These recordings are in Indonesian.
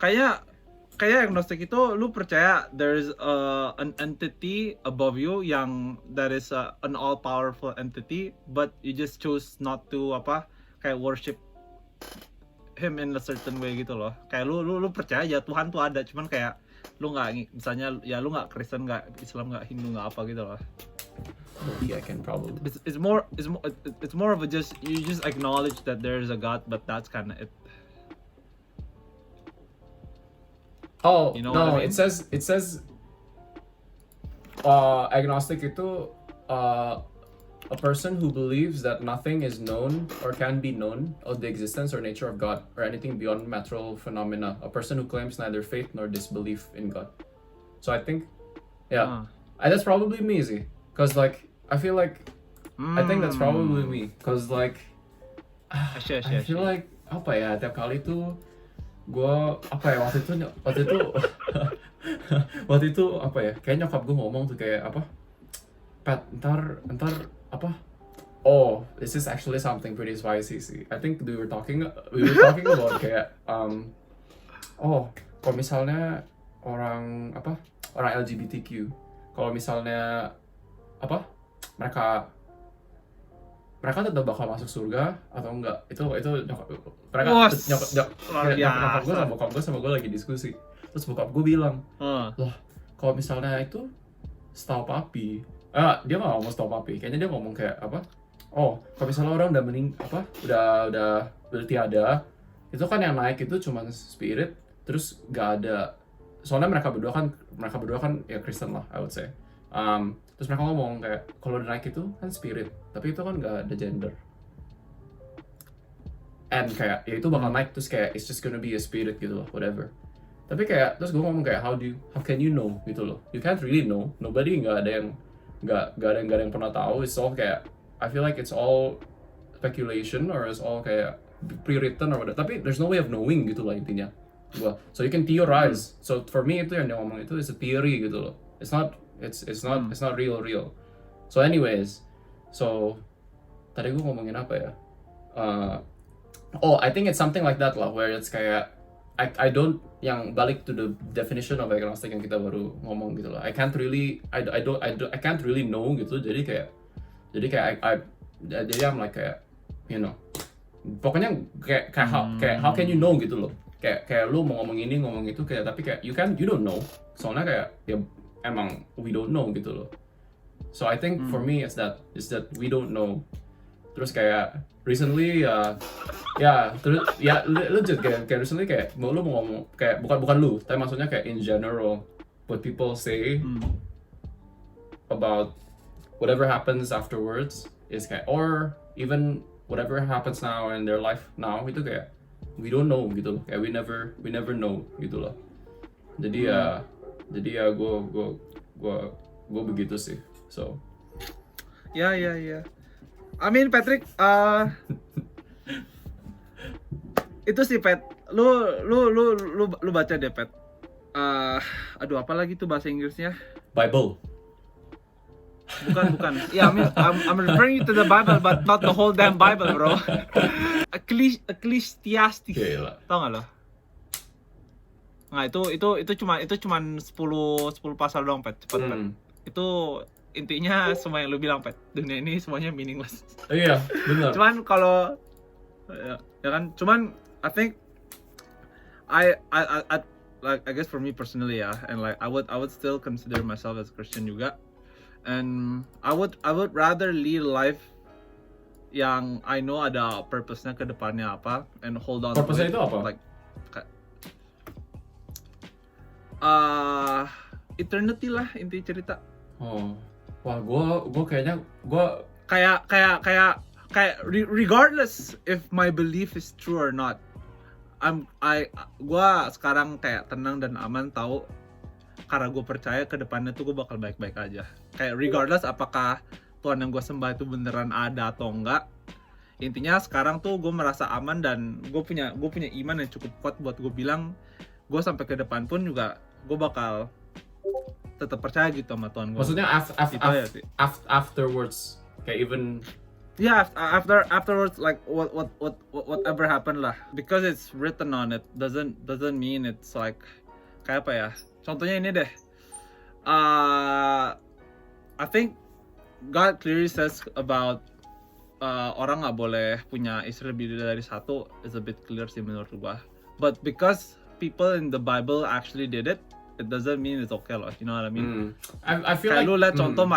kayak kayak agnostik itu lu percaya there's an entity above you yang that is an all powerful entity, but you just choose not to kayak worship him in a certain way gitu loh. Kayak lu percaya aja Tuhan tuh ada, cuman kayak lu nggak, misalnya ya lu nggak Kristen, nggak Islam, nggak Hindu, nggak apa gitu loh. Yeah, I can probably. It's more of a just you just acknowledge that there is a God, but that's kind of it. Oh, You know no, what I mean? it says agnostic itu a person who believes that nothing is known or can be known of the existence or nature of God or anything beyond material phenomena. A person who claims neither faith nor disbelief in God. So I think, yeah, that's probably me, sih. Cause like I feel like I think that's probably me. Cause like I feel like apa ya, tiap kali tuh gue apa ya waktu itu waktu itu apa ya, kayak nyokap gue ngomong tuh kayak apa, Pat, ntar apa, oh, this is actually something pretty spicy sih. I think we were talking about kayak oh, kalau misalnya orang LGBTQ, kalau misalnya apa, mereka tetap bakal masuk surga atau enggak, itu mereka nyokap gue sama bokap gue sama gue lagi diskusi, terus bokap gue bilang loh, kalau misalnya itu setahu papi, dia nggak ngomong setahu papi, kayaknya dia ngomong kayak apa, oh, kalau misalnya orang udah udah tiada, itu kan yang naik itu cuma spirit, terus nggak ada, soalnya mereka berdua kan ya Kristen lah, I would say. Terus mereka ngomong kayak kalau udah naik itu kan spirit, tapi itu kan nggak ada gender, and kayak ya itu bakal naik, terus kayak it's just gonna be a spirit gitu loh, whatever. Tapi kayak terus gue ngomong kayak how can you know gitu loh, you can't really know, nobody, nggak ada yang pernah tahu. It's all kayak, I feel like it's all speculation or it's all kayak pre-written or whatever, tapi there's no way of knowing gitu lah intinya. So you can theorize. So for me itu yang dia ngomong itu is a theory gitu loh, it's not real. So anyways, so tadi gue ngomongin apa ya, I think it's something like that lah, where it's kayak I don't, yang balik to the definition of agnostic yang kita baru ngomong gitu loh. I can't really know gitu. Jadi kayak I'm like kayak, you know, pokoknya kayak how can you know gitu loh. Kayak lu mau ngomong ini ngomong itu kayak, tapi kayak you don't know. Soalnya kayak ya emang we don't know gitu loh. So I think for me it's that we don't know. Terus kayak recently legit kayak recently kayak lu mau ngomong kayak bukan lu, tapi maksudnya kayak in general what people say about whatever happens afterwards is kayak, or even whatever happens now in their life now, itu kayak we don't know gitu loh, kayak we never know gitu loh. Jadi ya gue begitu sih. So ya I mean Patrick, itu sih Pat, lu baca deh Pat, aduh apa lagi tuh bahasa Inggrisnya, Bible. Bukan. Yeah, I mean, I'm referring you to the Bible, but not the whole damn Bible, bro. Ecclesiastes. Tau nggak lo? Nah, itu cuma 10 pasal doang, Pet. Cepet, Pet. Itu intinya semua yang lu bilang, Pet. Dunia ini semuanya meaningless. Iya, benar. Cuman kalau ya kan, I think I like, I guess for me personally ya, and like I would still consider myself as Christian juga. And I would rather lead a life yang I know ada purpose-nya ke depannya apa, and hold on. Purpose-nya itu apa? Like eternity lah inti cerita. Oh, wah, gue kayaknya kayak regardless if my belief is true or not, gue sekarang kayak tenang dan aman tahu, karena gue percaya ke depannya tuh gue bakal baik-baik aja. Kayak regardless apakah Tuhan yang gue sembah itu beneran ada atau enggak, intinya sekarang tuh gue merasa aman, dan gue punya iman yang cukup kuat buat gue bilang gue sampai ke depan pun juga gue bakal tetap percaya gitu sama Tuhan gue. Maksudnya afterwards, kayak even yeah, afterwards, like whatever happened lah, because it's written on it doesn't mean it's like kayak apa ya, contohnya ini deh, I think God clearly says about orang nggak boleh punya istri lebih dari satu is a bit clear sih menurut gua, but because people in the Bible actually did it, it doesn't mean it's okay loh, you know what I mean? I feel Kayak like lu lihat contoh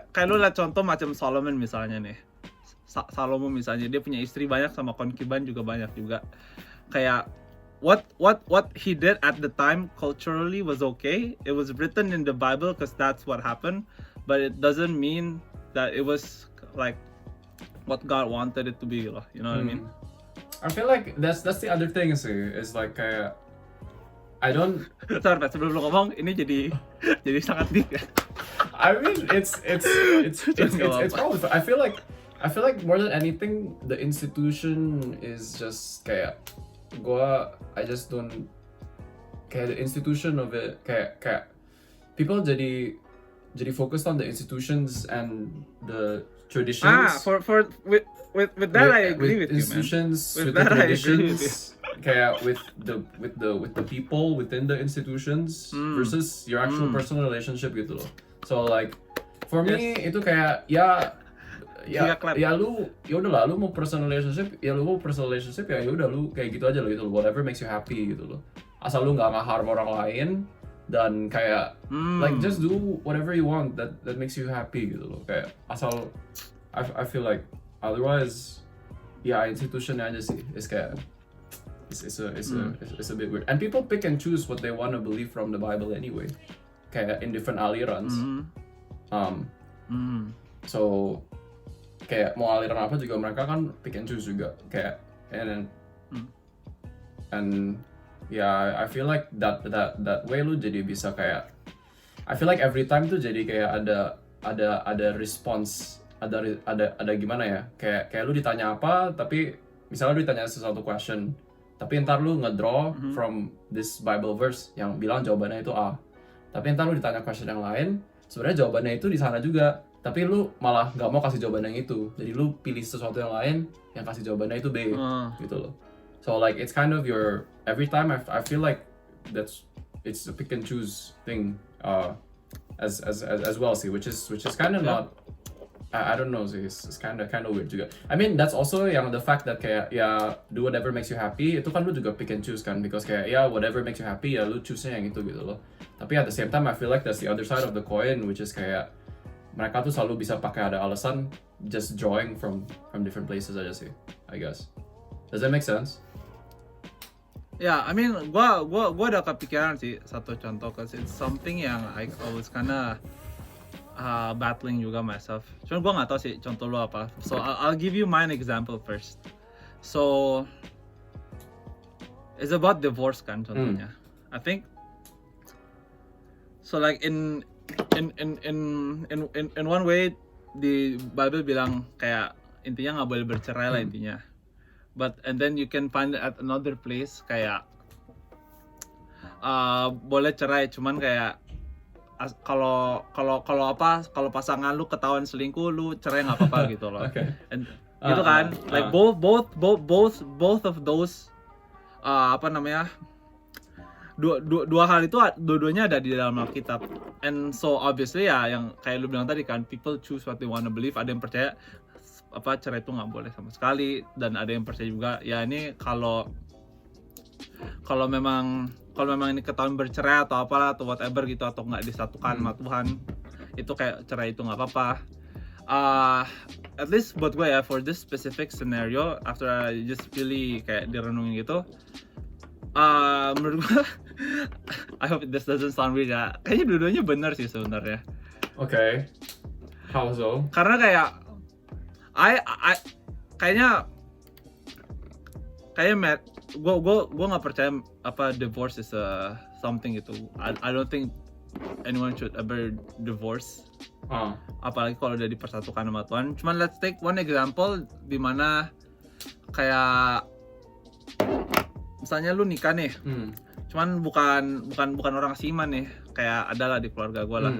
kayak lu lihat contoh macam Solomon misalnya nih. Salomo misalnya, dia punya istri banyak sama konkiban juga banyak juga. Kayak what he did at the time culturally was okay. It was written in the Bible because that's what happened, but it doesn't mean that it was like what God wanted it to be loh. You know what I mean? I feel like that's the other thing sih. Is like I don't. Sorry, Pat, sebelum lu ngomong, ini jadi sangat deep ya. I mean, it's probably. I feel like more than anything, the institution is just kayak I just don't kayak the institution of it kayak people jadi focused on the institutions and the traditions. With that I agree with you, man. Institutions, with the that I agree with you. traditions, kayak with the people within the institutions versus your actual personal relationship gitu loh. So like for me itu kayak ya lu udahlah, lu mau personal relationship ya udah lu kayak gitu aja lo gitu loh, whatever makes you happy gitu loh, asal lu nggak harm orang lain dan kayak like just do whatever you want that makes you happy gitu loh, kayak asal I feel like otherwise ya institutionnya aja sih is kayak it's a bit weird, and people pick and choose what they want to believe from the Bible anyway, kayak in different alirans. So kayak mau aliran apa juga mereka kan pick and choose juga kayak and yeah, I feel like that way lu jadi bisa kayak I feel like every time tuh jadi kayak ada response, ada gimana ya, kayak lu ditanya apa, tapi misalnya lu ditanya sesuatu question tapi ntar lu ngedraw from this Bible verse yang bilang jawabannya itu A, tapi ntar lu ditanya question yang lain sebenarnya jawabannya itu di sana juga, tapi lu malah nggak mau kasih jawaban yang itu, jadi lu pilih sesuatu yang lain yang kasih jawabannya itu B gitu loh. So like it's kind of your every time I feel like it's a pick and choose thing as well sih, which is kind of not I don't know sih, it's kind of weird juga. I mean that's also yang the fact that kayak ya do whatever makes you happy itu kan lu juga pick and choose kan, because kayak ya whatever makes you happy ya lu choose-nya yang itu gitu loh. Tapi at the same time I feel like that's the other side of the coin, which is kayak mereka tuh selalu bisa pakai ada alasan just drawing from different places aja sih, I guess. Does that make sense? Yeah, I mean, gua ada kepikiran sih satu contoh, cause it's something yang I was kinda battling juga myself. Cuma gua nggak tahu sih contoh lo apa. So I'll give you mine example first. So it's about divorce kan contohnya. I think so like in one way di Bible bilang kayak intinya nggak boleh bercerai lah intinya. But and then you can find it at another place kayak boleh cerai, cuman kayak kalau pasangan lu ketahuan selingkuh lu cerai nggak apa-apa gitu loh. Okay. And gitu kan, like both of those apa namanya, dua hal itu dua-duanya ada di dalam Alkitab. And so obviously ya yang kayak lu bilang tadi kan, people choose what they want to believe. Ada yang percaya apa cerai itu nggak boleh sama sekali, dan ada yang percaya juga ya ini kalau memang ini ketahuan bercerai atau apalah atau whatever gitu, atau nggak disatukan sama Tuhan, itu kayak cerai itu nggak apa-apa. At least buat gue ya, for this specific scenario, after I just really kayak direnungin gitu, menurut gue I hope this doesn't sound weird ya, kayaknya dua-duanya benar sih sebenarnya. Okay. How so? Karena kayak kayaknya gue nggak percaya apa divorce is something gitu. I don't think anyone should ever divorce. Apalagi kalau udah dipersatukan sama Tuhan. Cuman let's take one example di mana kayak misalnya lu nikah nih, Cuman bukan orang seiman nih. Kayak adalah di keluarga gue lah.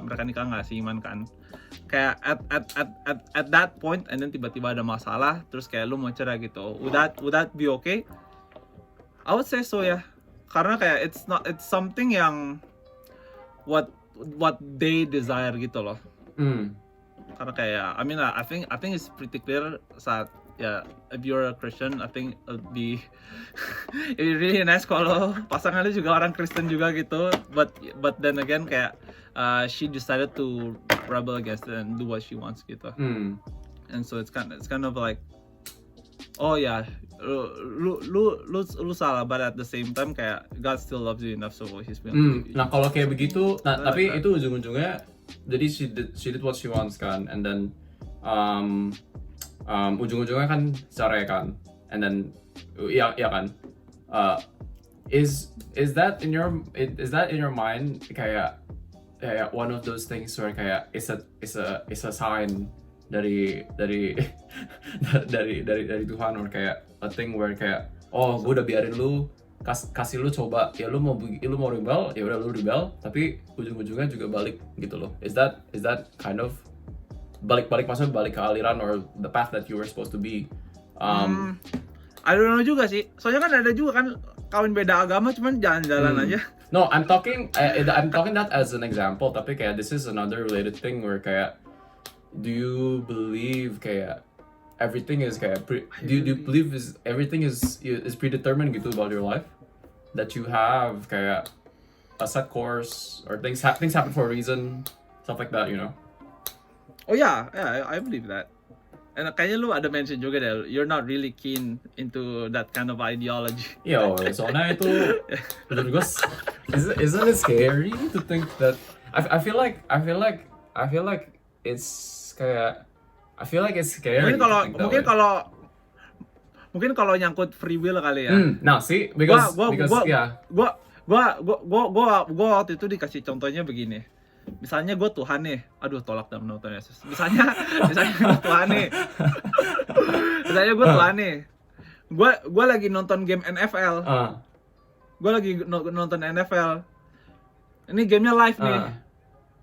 Mereka nikah nggak seiman kan. Kayak at that point, and then tiba-tiba ada masalah, terus kayak lu mau cerai gitu. Would that be okay? I would say so ya. Karena kayak it's something yang what they desire gitu loh. Karena kayak I think it's pretty clear saat ya, if you're a Christian, I think it'd be really nice kalau pasangannya juga orang Kristen juga gitu. But then again kayak she decided to rebel against it and do what she wants gitu. And so it's kind of like, oh ya, lu salah, but at the same time kayak God still loves you enough, so he's willing to. Nah kalau kayak begitu, tapi itu ujung-ujungnya jadi she did what she wants kan, and then ujung-ujungnya kan cerai kan, and then iya kan, is that in your mind kayak one of those things where kayak it's a sign dari Tuhan, or kayak a thing where kayak gue udah biarin lu kasih lu coba, ya lu mau rebel, ya udah lu rebel, tapi ujung-ujungnya juga balik gitu loh. Is that kind of balik maksudnya balik ke aliran or the path that you were supposed to be? I don't know juga sih. Soalnya kan ada juga kan kawin beda agama cuman jalan-jalan aja. No, I'm talking that as an example, tapi kayak this is another related thing where kayak do you believe kayak everything is kayak do you believe everything is predetermined gitu about your life, that you have kayak a set course, or things happen for a reason, stuff like that, you know? Oh yeah, I believe that. And kayaknya lu ada mention juga deh, you're not really keen into that kind of ideology. Yo, soalnya itu menurut gue, isn't it scary to think that I feel like it's kayak I feel like it's scary. Mungkin kalau nyangkut free will kali ya. Nah, see, because yeah. Gua waktu itu dikasih contohnya begini. Misalnya gue Tuhan nih, aduh tolak dalam nama Tuhan Yesus. Misalnya gue Tuhan nih. Misalnya gue Tuhan nih. Gue lagi nonton game NFL. Gue lagi nonton NFL. Ini gamenya live nih.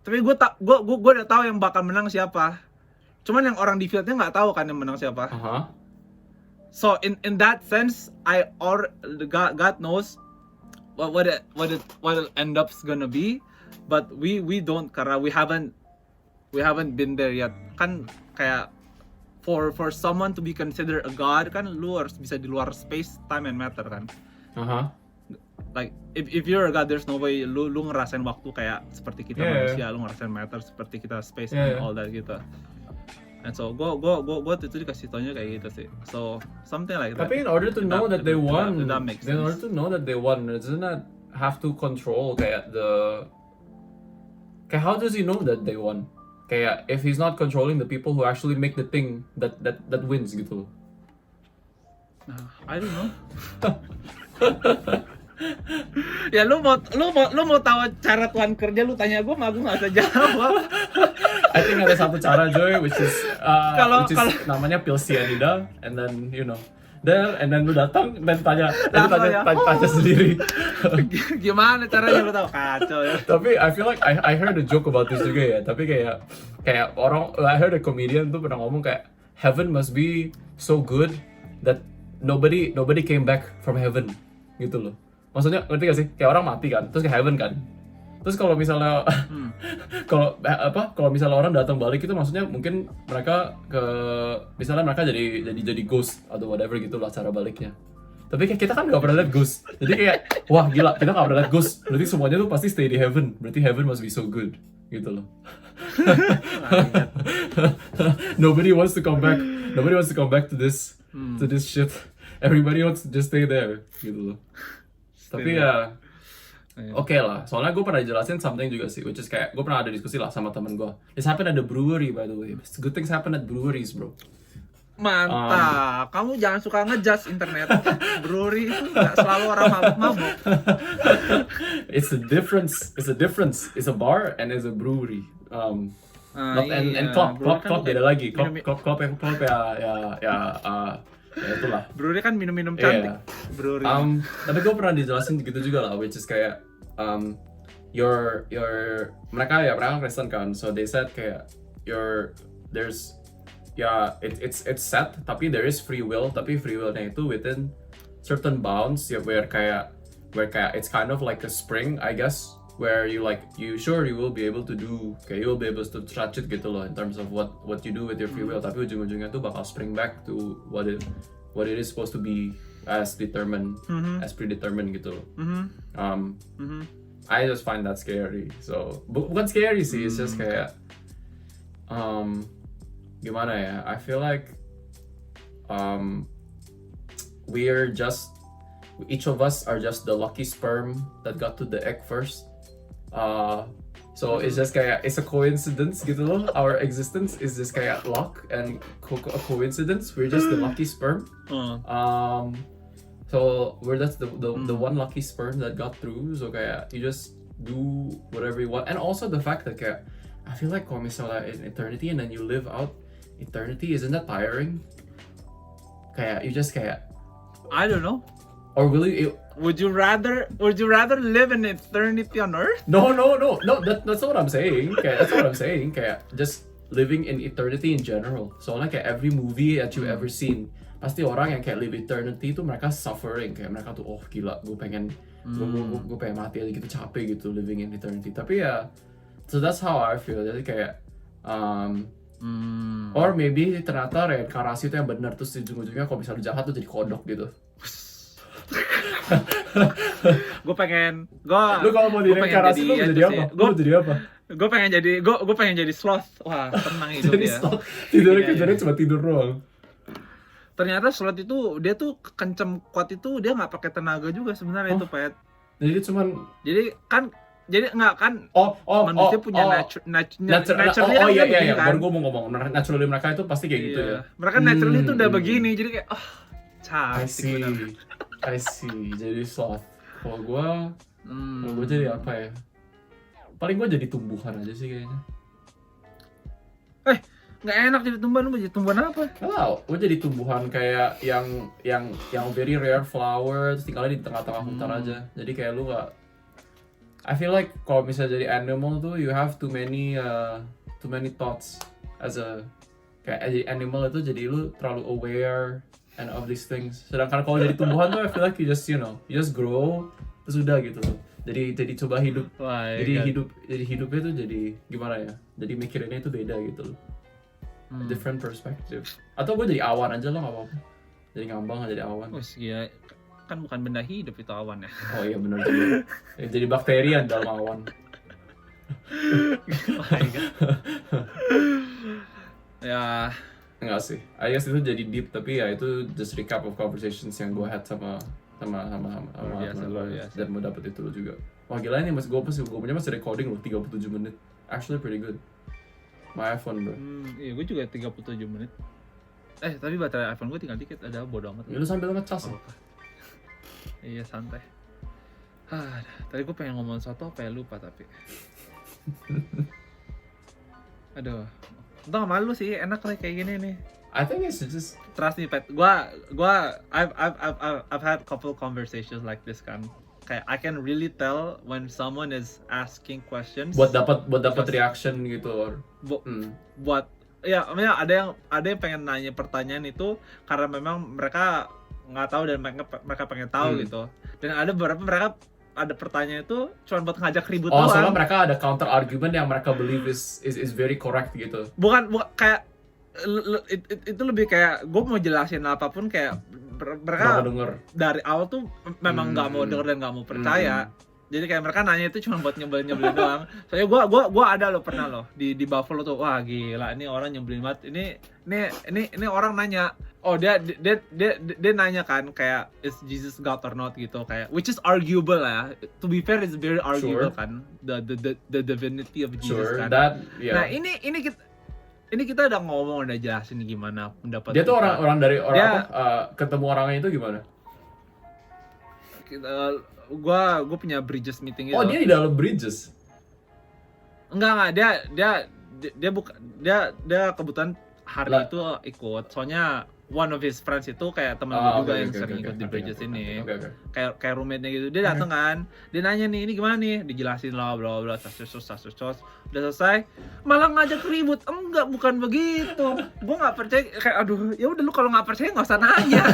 Tapi gue udah tahu yang bakal menang siapa. Cuman yang orang di fieldnya nggak tahu kan yang menang siapa. So in that sense, God knows what it end up gonna be, but we don't, karena we haven't been there yet. Kan kayak for someone to be considered a god kan lu harus bisa di luar space, time and matter kan. Like if you're a god, there's no way lu ngerasain waktu kayak seperti kita manusia, lu ngerasain matter seperti kita space and all that gitu. And so gue itu dikasih taunya kayak gitu sih. So something like that. Tapi in order to know that they won, that makes sense. In order to know that they won, doesn't that have to control kayak how does he know that they won? Kayak if he's not controlling the people who actually make the thing that wins gitu. I don't know. Ya lu mau tahu cara Tuhan kerja, lu tanya gue mah gue nggak bisa jawab. I think ada satu cara Joy, which is namanya pil cyanida, and then you know, and then lu datang dan tanya sendiri. Gimana caranya lu tahu? Kacau ya. Tapi I feel like I heard a joke about this juga ya. Tapi kayak orang, I heard a comedian tuh pernah ngomong kayak heaven must be so good that nobody came back from heaven gitu loh. Maksudnya ngerti gak sih? Kayak orang mati kan, terus ke heaven kan. Terus kalau misalnya kalau misalnya orang datang balik itu maksudnya mungkin mereka misalnya mereka jadi ghost atau whatever gitu lah cara baliknya. Tapi kayak kita kan nggak pernah lihat ghost. Jadi kayak wah gila, kita nggak pernah lihat ghost. Berarti semuanya tuh pasti stay di heaven. Berarti heaven must be so good gitu loh. Nobody wants to come back to this shit. Everybody wants to just stay there gitu loh. Tapi ya oke lah, soalnya gue pernah jelasin something juga sih, which is kayak gue pernah ada diskusi lah sama temen gue. This happened at the brewery by the way. Good things happen at breweries bro. Mantap, kamu jangan suka ngejudge internet. Brewery itu nggak selalu orang mabuk. It's a difference. It's a bar and it's a brewery. And club beda lagi. Club ya Ya itulah. Bruri kan minum-minum cantik. Iya. Bruri. Tapi gue pernah dijelasin gitu juga lah, which is kayak your mereka Kristen kan, so they said kayak there's it's set, tapi there is free will, tapi free willnya itu within certain bounds ya, where kayak it's kind of like a spring, I guess, where you will be able to do, kayak you will be able to touch it gitu loh, in terms of what you do with your free will, tapi ujung-ujungnya tuh bakal spring back to what it is supposed to be as determined, as predetermined gitu loh. I just find that scary. So bukan scary sih, it's just kayak gimana ya? I feel like each of us are just the lucky sperm that got to the egg first. So it's just kayak it's a coincidence gitu loh. Our existence is just kayak luck and a coincidence. We're just the lucky sperm. So we're that's the one lucky sperm that got through. So kayak you just do whatever you want. And also the fact that kayak I feel like kalau misalnya in eternity and then you live out eternity, isn't that tiring? Kayak you just kayak I don't know. Or will you? Would you rather live in eternity on Earth? No. That's not what I'm saying. Kayak, that's not what I'm saying. Kayak just living in eternity in general. Soalnya kayak every movie that you ever seen, pasti orang yang kayak live eternity itu mereka suffering. Kayak mereka tuh gila, gue pengen mati aja gitu, capek gitu living in eternity. Tapi ya, so that's how I feel. Jadi kayak or maybe ternyata reinkarnasi itu yang benar, terus ujung-ujungnya kalau misalnya jahat tuh jadi kodok gitu. Lu kalau mau direinkarnasi lu mau jadi apa? Gue pengen jadi sloth. Wah, tenang hidup jadi ya. sloth, tidurnya cuma tidur doang. Ternyata sloth itu dia tuh kencem kuat itu dia nggak pakai tenaga juga sebenarnya itu Pet. Jadi nggak kan manusia punya naturally iya. kan? Baru gue mau ngomong naturally mereka itu pasti kayak gitu ya. Mereka naturally itu udah begini, jadi kayak cantik. I see. Jadi sloth. Kalau gue jadi apa ya? Paling gue jadi tumbuhan aja sih kayaknya. Nggak enak jadi tumbuhan. Lu jadi tumbuhan apa? Gue jadi tumbuhan kayak yang very rare flower, terus tinggalnya di tengah-tengah hutan aja. Jadi kayak lu nggak. I feel like kalau misalnya jadi animal tuh you have too many thoughts as kayak animal itu, jadi lu terlalu aware and of these things. Sedangkan kalau jadi tumbuhan tuh I feel like you just grow terus udah gitu loh. Jadi coba hidup. Jadi hidupnya tuh jadi gimana ya? Jadi mikirinnya itu beda gitu loh. Different perspective. Atau gue jadi awan aja loh, nggak apa-apa. Jadi ngambang jadi awan. Gila. Kan bukan benda hidup itu awan ya. Oh iya benar juga. Jadi bakteri yang dalam awan. Ya. Enggak sih. I guess itu jadi deep, tapi ya itu just recap of conversations yang gue had sama biasa. Dan mau dapet itu juga. Wah gila ini gue punya masih recording loh 37 menit. Actually pretty good. My iPhone bro. Iya gue juga 37 menit. Tapi baterai iPhone gue tinggal dikit, ada bodo amat. Ya lu sambil ngecas ya? Iya santai. Tadi gue pengen ngomong sesuatu apa ya, lupa tapi. Aduh. Entah malu sih, enak lah kayak gini nih. I think it's just trust me, Pet. I've had couple conversations like this kan. Kayak I can really tell when someone is asking questions. Buat dapat reaction gitu or. Buat ya, ada yang pengen nanya pertanyaan itu karena memang mereka nggak tahu dan mereka pengen tahu gitu. Dan ada beberapa mereka ada pertanyaan itu cuma buat ngajak ribut doang. Soalnya mereka ada counter argument yang mereka believe is very correct gitu. Bukan kayak itu lebih kayak gue mau jelasin apapun kayak mereka dari awal tuh memang nggak mau denger dan nggak mau percaya. Jadi kayak mereka nanya itu cuma buat nyebelin doang. Soalnya gue ada pernah di Buffalo tuh, wah gila ini orang nyebelin banget. Ini orang nanya, dia nanya kan kayak is Jesus God or not gitu, kayak which is arguable ya. To be fair it's very arguable kan the divinity of Jesus kan. Nah ini kita udah ngomong, udah jelasin gimana pendapat dia tuh orang ketemu orangnya itu gimana? Gue punya Bridges meeting gitu. Oh dia di dalam Bridges? Enggak dia kebetulan hari itu ikut. Soalnya one of his friends itu kayak temen gue juga yang sering ikut di Bridges ini. Okay. Kayak roommate-nya gitu. Dia datang kan, dia nanya nih, ini gimana nih? Dijelasin lah, bla bla, sos. Udah selesai, malah ngajak ribut. Enggak, bukan begitu. Gue nggak percaya. Kayak aduh, ya udah lu kalau nggak percaya nggak usah nanya.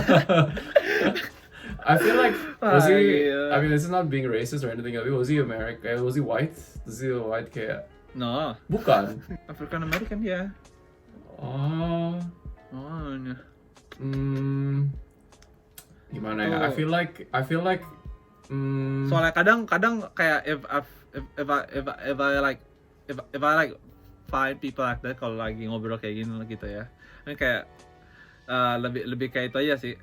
I feel like was he? Iya. I mean, this is not being racist or anything. Was he American? Was he white? Was he a white kayak? No, Bukan. African American dia. Oh. Oh, iya. Gimana ya? I feel like. Soalnya kadang kayak if I like find people like that kalau lagi ngobrol kayak gini gitu ya. Ini kayak lebih kayak itu aja sih.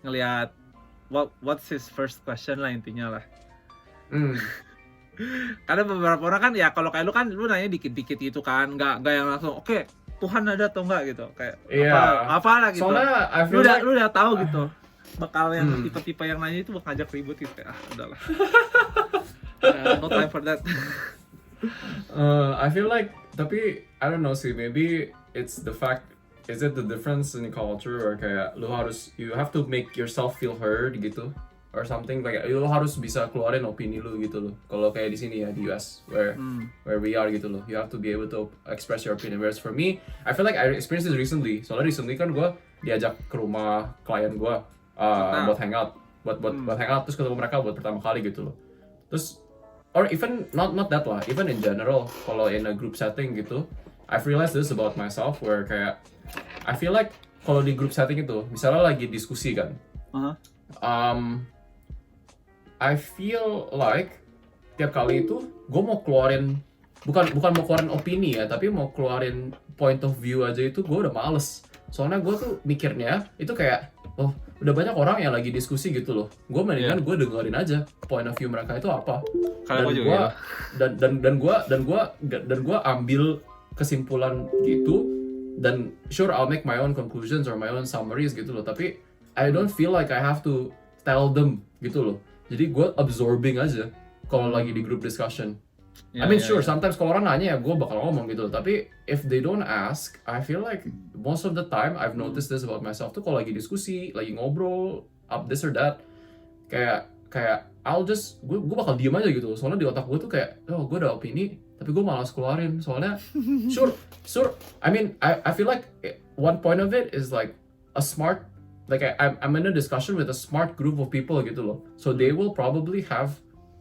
Ngelihat what's his first question lah intinya lah. Karena beberapa orang kan ya kalau kayak lu nanya dikit-dikit gitu kan, nggak yang langsung oke, Tuhan ada atau enggak gitu, kayak apa lah gitu. Soalnya I feel lu udah tahu gitu. Bakal yang tipe-tipe yang nanya itu bakal ngajak ribut gitu kayak udahlah. No time for that. I feel like tapi I don't know sih, maybe it's the fact, is it the difference in culture or kayak you have to make yourself feel heard gitu or something, kayak lu harus bisa keluarin opini lu gitu loh. Kalau kayak di sini ya di US where we are gitu loh, you have to be able to express your opinion. Whereas for me, I feel like I experienced this recently. Soalnya recently kan gue diajak ke rumah klien gue buat hangout, buat hangout, terus ketemu mereka buat pertama kali gitu loh. Terus or even not that lah, even in general kalau in a group setting gitu, I've realized this about myself where kayak I feel like kalau di group setting itu misalnya lagi diskusi kan, I feel like tiap kali itu gue mau keluarin bukan mau keluarin opini ya, tapi mau keluarin point of view aja itu gue udah males. Soalnya gue tuh mikirnya itu kayak udah banyak orang yang lagi diskusi gitu loh. Gue mendingan gue dengerin aja point of view mereka itu apa. Dan gue ambil kesimpulan gitu, dan sure I'll make my own conclusions or my own summaries gitu loh. Tapi I don't feel like I have to tell them gitu loh. Jadi gue absorbing aja kalau lagi di group discussion. I mean sure sometimes kalau orang nanya ya gue bakal ngomong gitu loh. Tapi if they don't ask, I feel like most of the time I've noticed this about myself tuh kalau lagi diskusi, lagi ngobrol up this or that, kayak I'll just gue bakal diem aja gitu. Soalnya di otak gue tuh kayak gue ada opini tapi gue malas keluarin. Soalnya sure I mean I feel like one point of it is like a smart, like I'm in a discussion with a smart group of people gitu loh. So they will probably have,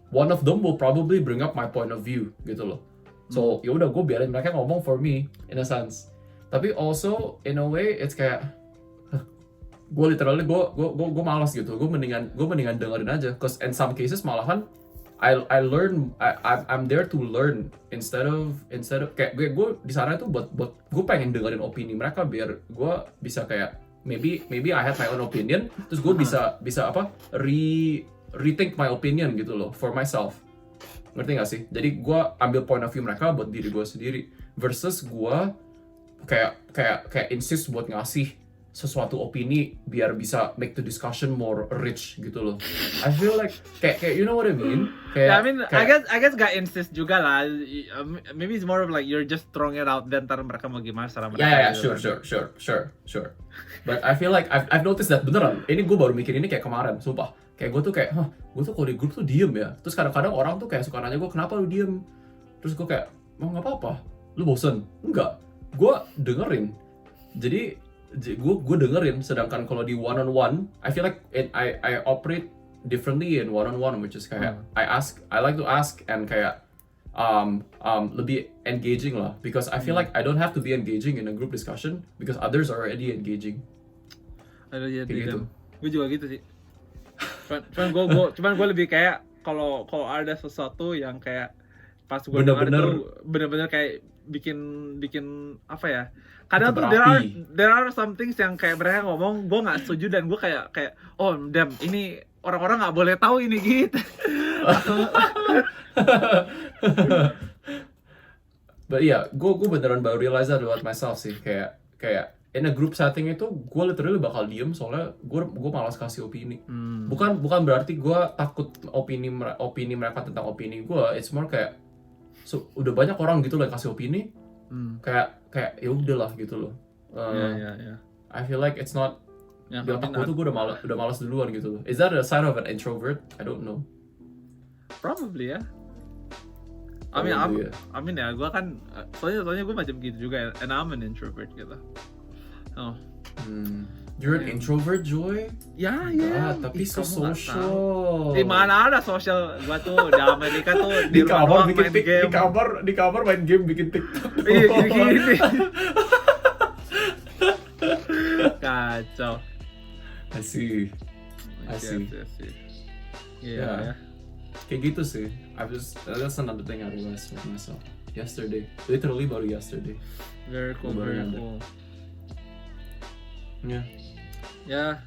one of them will probably bring up my point of view gitu loh. So ya udah gue biarin mereka ngomong for me in a sense. Tapi also in a way it's kayak gue literally gue malas gitu. Gue mendingan dengerin aja. Cause in some cases malahan I learn, I'm there to learn instead of kayak gue di sana tuh buat gue pengen dengerin opini mereka biar gue bisa kayak maybe I have my own opinion, terus gue bisa apa rethink my opinion gitu loh for myself. Ngerti gak sih? Jadi gue ambil point of view mereka buat diri gue sendiri versus gue kayak insist buat ngasih sesuatu opini biar bisa make the discussion more rich gitu loh. I feel like kayak you know what I mean? I guess gak insist juga lah. Maybe it's more of like you're just throwing it out then ntar mereka mau gimana cara mereka. Yeah, sure. But I feel like I've noticed that beneran. Ini gue baru mikir ini kayak kemarin, sumpah. Kayak gue tuh kayak, gue tuh kalau di grup tuh diem ya. Terus kadang-kadang orang tuh kayak suka nanya gue kenapa lu diem. Terus gue kayak, nggak apa-apa. Lu bosen? Enggak. Gue dengerin. Jadi gue dengerin. Sedangkan kalau di one on one, I feel like I operate differently in one on one, which is kayak I like to ask and kayak lebih engaging lah, because I feel like I don't have to be engaging in a group discussion because others are already engaging. Gitu. Gue juga gitu sih. Cuman gue lebih kayak kalau ada sesuatu yang kayak pas gue bener-bener kayak bikin apa ya, kadang tuh there are some things yang kayak mereka ngomong gue nggak setuju dan gue kayak oh damn, ini orang-orang nggak boleh tahu ini gitu. But yeah, gue beneran baru realize that about myself sih, kayak in a group setting itu gue literally bakal diem soalnya gue malas kasih opini. Bukan berarti gue takut opini mereka tentang opini gue. It's more kayak udah banyak orang gitu loh yang kasih opini. Kayak ya udahlah gitu loh. Yeah. I feel like it's not Ya, di otak gue tuh gue udah malas duluan gitu loh. Is that a sign of an introvert? I don't know. probably ya. Probably, Ya, gue kan soalnya gue macam gitu juga, and I'm an introvert gitu. Oh. You're an introvert, Joy? Ya. Tapi so kamu nggak tahu. social. Di mana ada sosial? Gua tuh di Amerika tuh di rumah kamar doang bikin main game. di kamar main game bikin TikTok. Iya gini. Kacau. I see. Iya. Kayak gitu sih. That's another thing I realized with myself yesterday. Literally baru yesterday. Very cool. Yeah. Ya.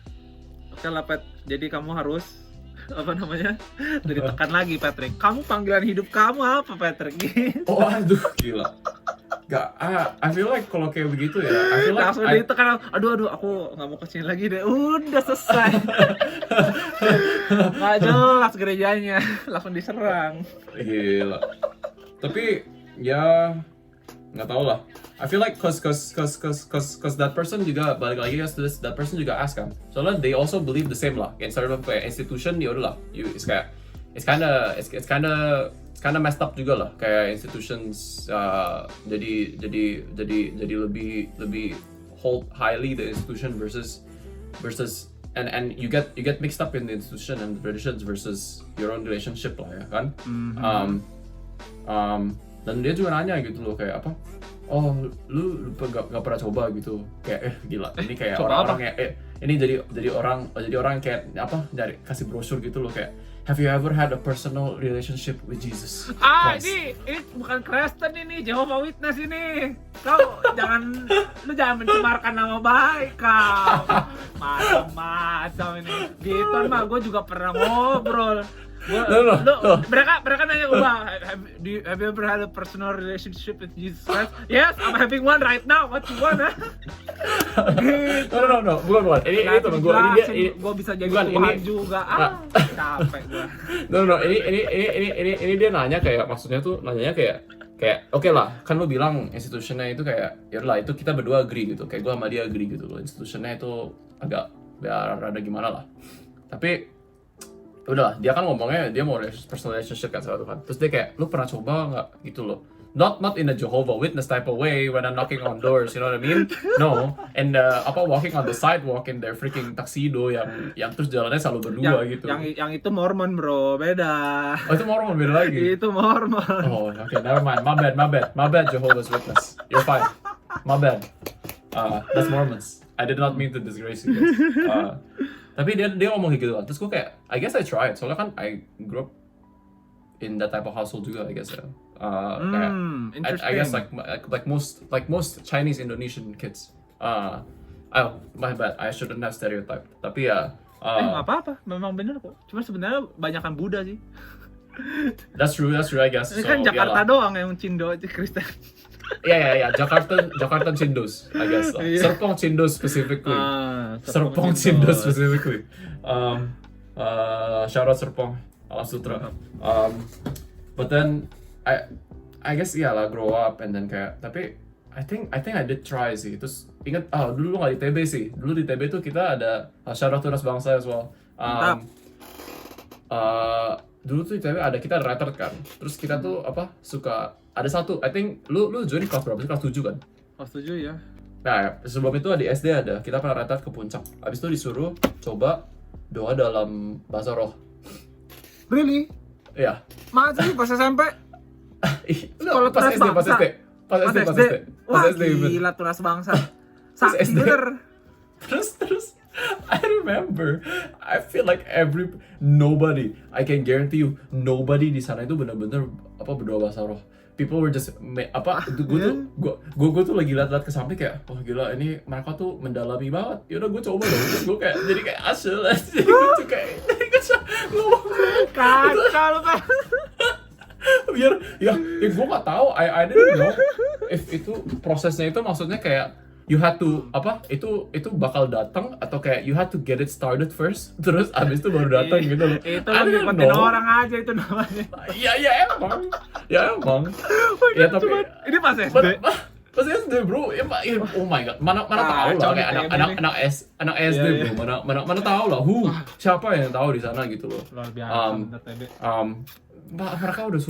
Oke lah, Pet. Jadi kamu harus apa namanya? Ditekan lagi, Patrick. Kamu panggilan hidup kamu apa, Patrick? Oh, aduh, gila. Gak, I feel like kalau kayak begitu ya, I feel like langsung ditekan, aduh, aku nggak mau kesini lagi deh. Udah selesai. Nggak jelas gerejanya, langsung diserang. Gila. Tapi ya nggak tahu lah. I feel like cause that person juga balik lagi to this, that person juga ask kan. Soalnya they also believe the same lah. Instead of kayak institution ya udah lah. It's kinda messed up juga lah. Kayak institutions jadi lebih hold highly the institution versus and you get mixed up in the institution and the traditions versus your own relationship lah ya kan. Dan dia juga nanya gitu loh kayak apa? Oh, lu gak pernah coba gitu. Kayak gila. Ini kayak orang-orang kayak ini jadi orang kayak apa? Dari kasih brosur gitu loh kayak have you ever had a personal relationship with Jesus Christ? Ini bukan Kristen ini, Jehovah Witness ini. Kau jangan mencemarkan nama baik kau. Macam-macam ini. Gitu mah gue juga pernah ngobrol. Mereka nanya gue, have you ever had a personal relationship with Jesus Christ? Yes, I'm having one right now. What you want? No, bukan. Ini teman gue. Gue bisa jadi Tuhan juga. Capek gue. No. Ini dia nanya kayak maksudnya tuh nanyanya kayak oke lah, kan lu bilang institutionnya itu kayak ya lah itu kita berdua agree gitu. Kayak gue sama dia agree gitu loh. Institutionnya itu agak ya rada gimana lah. Tapi udahlah, dia kan ngomongnya dia mau personal relationship kan satu kan. Terus dia kayak, lu pernah coba nggak gitu loh? Not in a Jehovah Witness type of way when I'm knocking on doors, you know what I mean? No, and walking on the sidewalk in their freaking tuxedo yang terus jalannya selalu berdua gitu. Yang itu Mormon bro, beda. Oh itu Mormon beda lagi. Itu Mormon. Oh okay, never mind. My bad Jehovah's Witness. You're fine. My bad. That's Mormons. I did not mean to disgrace you guys. Tapi dia ngomong gitu kan, terus gue kayak, I guess I tried, soalnya kan I grew up in that type of household juga, I guess ya. I guess like most Chinese Indonesian kids. My bad, I shouldn't have stereotyped. Tapi ya. Nggak apa-apa, memang bener kok. Cuma sebenarnya banyakan Buddha sih. That's true, I guess. Ini kan Jakarta doang yang Cindo Kristen. Yeah. Jakarta Cindos, I guess. Serpong Cindos specifically. Serpong Cindos specifically. Shout out Serpong, Alam Sutra. But then I guess lah grow up and then kayak tapi I think I did try sih. Terus ingat dulu nggak di TB sih. Dulu di TB tuh kita ada shout out Tunas Bangsa as well. Dulu tuh di TB kita ada writer kan. Terus kita tuh suka ada satu, I think lu join kelas berapa sih? Kelas 7 kan? Kelas 7 ya. Nah, sebelum itu di SD ada, kita pernah writer ke puncak. Habis itu disuruh coba doa dalam bahasa roh. Really? Iya. Masa sih pas SMP? Kalau pas SD. Wah, gila Tunas Bangsa. Sakti bener. Terus I remember, I feel like nobody, I can guarantee you, nobody di sana itu benar-benar berdoa bahasa roh. People were just gue tuh lagi liat-liat ke samping kayak, wah gila ini mereka tuh mendalami banget. Yaudah gue coba dong, terus gue kayak jadi kayak asal aja, gue kayak ngomong kacau kan. Biar ya gue nggak tahu, I didn't know if itu prosesnya itu maksudnya kayak you had to itu bakal datang atau kayak you had to get it started first terus abis itu baru datang gitu loh. Itu lebih penting orang aja itu namanya. Ya emang. Ya tapi ini pas SD. Pas SD bro, oh my god, mana tahu lah Kacau kayak nih anak SD Iya, bro, mana tahu lah, siapa yang tahu di sana gitu loh. luar biasa Um, bener TB. Mereka udah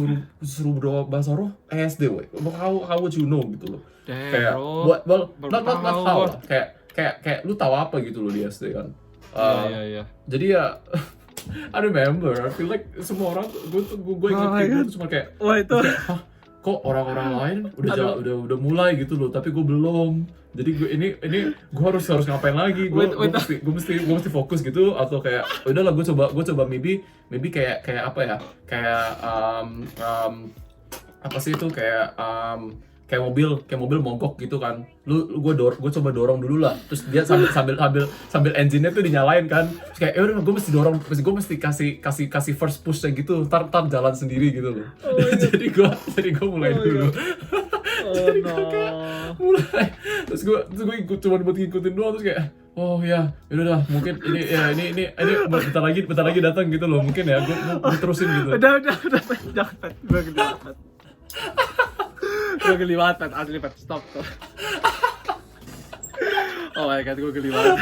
suruh berdoa bahasa roh SD, weh. How would you know gitu loh? Kayak, bro. well, Baru not tahu how gua. lah. Kayak lu tahu apa gitu loh di SD kan? Iya. Jadi ya, I remember, I feel like semua orang, gue ingat Oh my kayak God. gitu cuma kayak, Wah itu. hah, kok orang-orang lain Aduh. udah mulai gitu loh, tapi gue belum. Jadi gue harus ngapain lagi? Gue mesti fokus gitu atau kayak udahlah gue coba maybe kayak apa ya? Kayak apa sih itu kayak mobil mogok gitu kan. Gue coba dorong dulu lah. Terus dia sambil engine-nya tuh dinyalain kan. Terus kayak ya udah gue mesti dorong, gue mesti kasih first push kayak gitu. Ntar jalan sendiri gitu loh. jadi gue mulai dulu. Jadi gue kayak mulai. Terus gue cuma buat ngikutin doang, terus kayak oh ya udah lah, mungkin ini bentar lagi datang gitu loh, mungkin ya gue terusin gitu. Udah, jangan Pet. Gue geliwatan. Gue geliwatan, asli Pet, stop. Oh my god, gue geliwatan.